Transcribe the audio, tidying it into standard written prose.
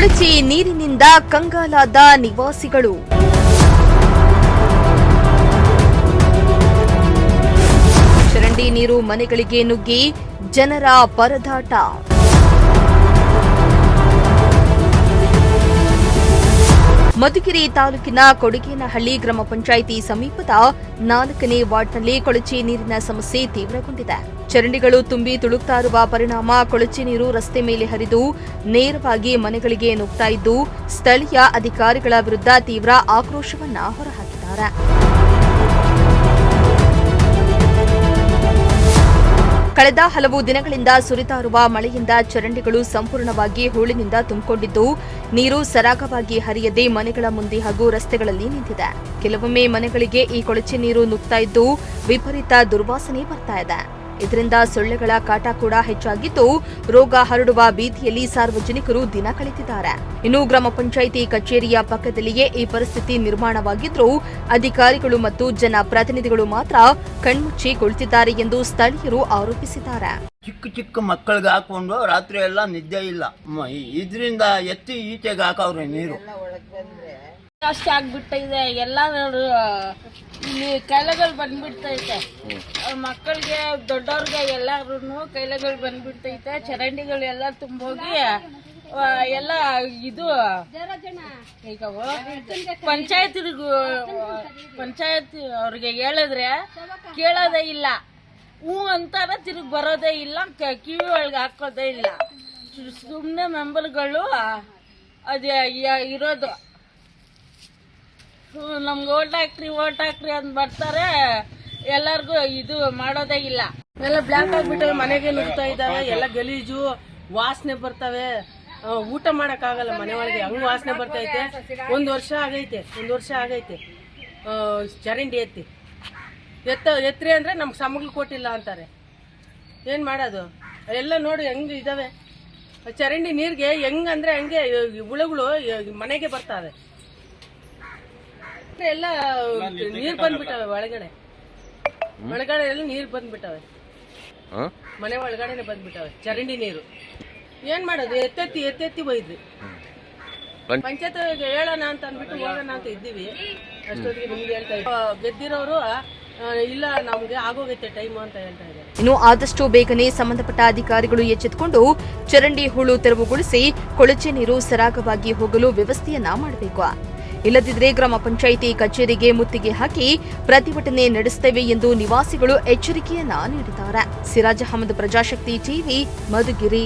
ಕೊಳಚೆ ನೀರಿನಿಂದ ಕಂಗಾಲಾದ ನಿವಾಸಿಗಳು. ಚರಂಡಿ ನೀರು ಮನೆಗಳಿಗೆ ನುಗ್ಗಿ ಜನರ ಪರದಾಟ. ಮಧುಗಿರಿ ತಾಲೂಕಿನ ಕೊಡಿಗೇನಹಳ್ಳಿ ಗ್ರಾಮ ಪಂಚಾಯಿತಿ ಸಮೀಪದ 4ನೇ ವಾರ್ಡ್ನಲ್ಲಿ ಕೊಳಚೆ ನೀರಿನ ಸಮಸ್ಯೆ ತೀವ್ರಗೊಂಡಿದೆ. ಚರಂಡಿಗಳು ತುಂಬಿ ತುಳುಕ್ತಾ ಇರುವ ಪರಿಣಾಮ ಕೊಳಚೆ ನೀರು ರಸ್ತೆ ಮೇಲೆ ಹರಿದು ನೇರವಾಗಿ ಮನೆಗಳಿಗೆ ನುಗ್ತಾ ಇದ್ದು ಸ್ಥಳೀಯ ಅಧಿಕಾರಿಗಳ ವಿರುದ್ಧ ತೀವ್ರ ಆಕ್ರೋಶವನ್ನ ಹೊರಹಾಕಿದ್ದಾರೆ. ಕಳೆದ ಹಲವು ದಿನಗಳಿಂದ ಸುರಿತಾ ಇರುವ ಮಳೆಯಿಂದ ಚರಂಡಿಗಳು ಸಂಪೂರ್ಣವಾಗಿ ಹೂಳಿನಿಂದ ತುಂಬಿಕೊಂಡಿದ್ದು ನೀರು ಸರಾಗವಾಗಿ ಹರಿಯದೆ ಮನೆಗಳ ಮುಂದೆ ಹಾಗೂ ರಸ್ತೆಗಳಲ್ಲಿ ನಿಂತಿದೆ. ಕೆಲವೊಮ್ಮೆ ಮನೆಗಳಿಗೆ ಈ ಕೊಳಚೆ ನೀರು ನುಗ್ತಾ ಇದ್ದು ವಿಪರೀತ ದುರ್ವಾಸನೆ ಬರ್ತಾ ಇದೆ. ಇದರಿಂದ ಸೊಳ್ಳೆಗಳ ಕಾಟ ಕೂಡ ಹೆಚ್ಚಾಗಿದ್ದು ರೋಗ ಹರಡುವ ಭೀತಿಯಲ್ಲಿ ಸಾರ್ವಜನಿಕರು ದಿನ ಕಳೆದಿದ್ದಾರೆ. ಇನ್ನು ಗ್ರಾಮ ಪಂಚಾಯಿತಿ ಕಚೇರಿಯ ಪಕ್ಕದಲ್ಲಿಯೇ ಈ ಪರಿಸ್ಥಿತಿ ನಿರ್ಮಾಣವಾಗಿದ್ದರೂ ಅಧಿಕಾರಿಗಳು ಮತ್ತು ಜನಪ್ರತಿನಿಧಿಗಳು ಮಾತ್ರ ಕಣ್ಮುಚ್ಚಿ ಕುಳಿತಿದ್ದಾರೆ ಎಂದು ಸ್ಥಳೀಯರು ಆರೋಪಿಸಿದ್ದಾರೆ. ಚಿಕ್ಕ ಮಕ್ಕಳಿಗೆ ಹಾಕೊಂಡು ರಾತ್ರಿ ಎಲ್ಲ ನಿದ್ದೆ ಇಲ್ಲ, ಇದರಿಂದ ಎತ್ತಿ ಈಚೆಗೆ ಹಾಕವ್ರೆ ನೀರು. ಜಾಸ್ತಿ ಆಗ್ಬಿಟ್ಟಿದೆ, ಎಲ್ಲ ಇಲ್ಲಿ ಕಾಯಿಲೆಗಳು ಬಂದ್ಬಿಡ್ತೈತೆ. ಮಕ್ಕಳಿಗೆ ದೊಡ್ಡವ್ರಿಗೆ ಎಲ್ಲಾರು ಕಾಯಿಲೆಗಳು ಬಂದ್ಬಿಡ್ತೈತೆ. ಚರಂಡಿಗಳು ಎಲ್ಲ ತುಂಬೋಗಿ ಎಲ್ಲ ಇದು ಈಗ ಪಂಚಾಯತ್ ಅವ್ರಿಗೆ ಹೇಳಿದ್ರೆ ಕೇಳೋದೇ ಇಲ್ಲ. ಹೂ ಅಂತಾರ ತಿರುಗಿ ಬರೋದೇ ಇಲ್ಲ, ಕಿವಿ ಒಳಗೆ ಹಾಕೋದೇ ಇಲ್ಲ. ಸುಮ್ಮನೆ ಮೆಂಬರ್ಗಳು ಅದೇ ಇರೋದು. ನಮ್ಗೆ ಓಟ್ ಹಾಕ್ರಿ ಅಂತ ಬರ್ತಾರೆ, ಎಲ್ಲರಿಗೂ ಇದು ಮಾಡೋದೇ ಇಲ್ಲ. ಎಲ್ಲ ಬ್ಲಾಕ್ ಆಗ್ಬಿಟ್ಟವೆ, ಮನೆಗೆ ನುಗ್ತಾ ಇದ್ದಾವೆ, ಎಲ್ಲ ಗಲೀಜು ವಾಸನೆ ಬರ್ತವೆ. ಊಟ ಮಾಡಕ್ಕಾಗಲ್ಲ ಮನೆ ಒಳಗೆ, ಹಂಗ್ ವಾಸನೆ ಬರ್ತೈತೆ. ಒಂದು ವರ್ಷ ಆಗೈತೆ ಚರಂಡಿ ಎತ್ರಿ ಅಂದ್ರೆ ನಮ್ಗೆ ಸಮಗ್ಲು ಕೊಟ್ಟಿಲ್ಲ ಅಂತಾರೆ. ಏನ್ ಮಾಡೋದು? ಎಲ್ಲ ನೋಡಿ ಹೆಂಗ್ ಇದಾವೆ ಚರಂಡಿ ನೀರ್ಗೆ, ಹೆಂಗಂದ್ರೆ ಹಂಗೆ ಹುಳುಗಳು ಮನೆಗೆ ಬರ್ತಾವೆ. ಎಲ್ಲ ನೀರ್ ಬಂದ್ಬಿಟ್ಟವೆ, ಒಳಗಡೆ ಎಲ್ಲ ನೀರ್ ಬಂದ್ಬಿಟ್ಟವೆ, ಮನೆ ಒಳಗಡೆನೆ ಬಂದ್ಬಿಟ್ಟವೆ ಚರಂಡಿ ನೀರು. ಏನ್ ಮಾಡೋದು? ಎತ್ತೆತ್ತಿ ಒಯ್ದ್ವಿ. ಪಂಚಾಯತ್ ಹೇಳೋಣ ಅಂತ ಅಂದ್ಬಿಟ್ಟು ಹೋಗೋಣ ಅಂತ ಇದ್ದೀವಿ. ಅಷ್ಟೊತ್ತಿಗೆ ನಿಮ್ಗೆ ಹೇಳ್ತಾ ಇದ್ದೀವಿ, ಗೆದ್ದಿರೋರು ಇಲ್ಲ ನಮ್ಗೆ ಆಗೋಗೈತೆ ಟೈಮ್ ಅಂತ ಹೇಳ್ತಾ ಇದ್ದಾರೆ. ಇನ್ನು ಆದಷ್ಟು ಬೇಗನೆ ಸಂಬಂಧಪಟ್ಟ ಅಧಿಕಾರಿಗಳು ಎಚ್ಚೆತ್ತುಕೊಂಡು ಚರಂಡಿ ಹೂಳು ತೆರವುಗೊಳಿಸಿ ಕೊಳಚೆ ನೀರು ಸರಾಗವಾಗಿ ಹೋಗಲು ವ್ಯವಸ್ಥೆಯನ್ನ ಮಾಡಬೇಕು. ಇಲ್ಲದಿದ್ದರೆ ಗ್ರಾಮ ಪಂಚಾಯಿತಿ ಕಚೇರಿಗೆ ಮುತ್ತಿಗೆ ಹಾಕಿ ಪ್ರತಿಭಟನೆ ನಡೆಸುತ್ತೇವೆ ಎಂದು ನಿವಾಸಿಗಳು ಎಚ್ಚರಿಕೆಯನ್ನ ನೀಡಿದ್ದಾರೆ. ಸಿರಾಜ್ ಅಹಮದ್, ಪ್ರಜಾಶಕ್ತಿ ಟಿವಿ, ಮಧುಗಿರಿ.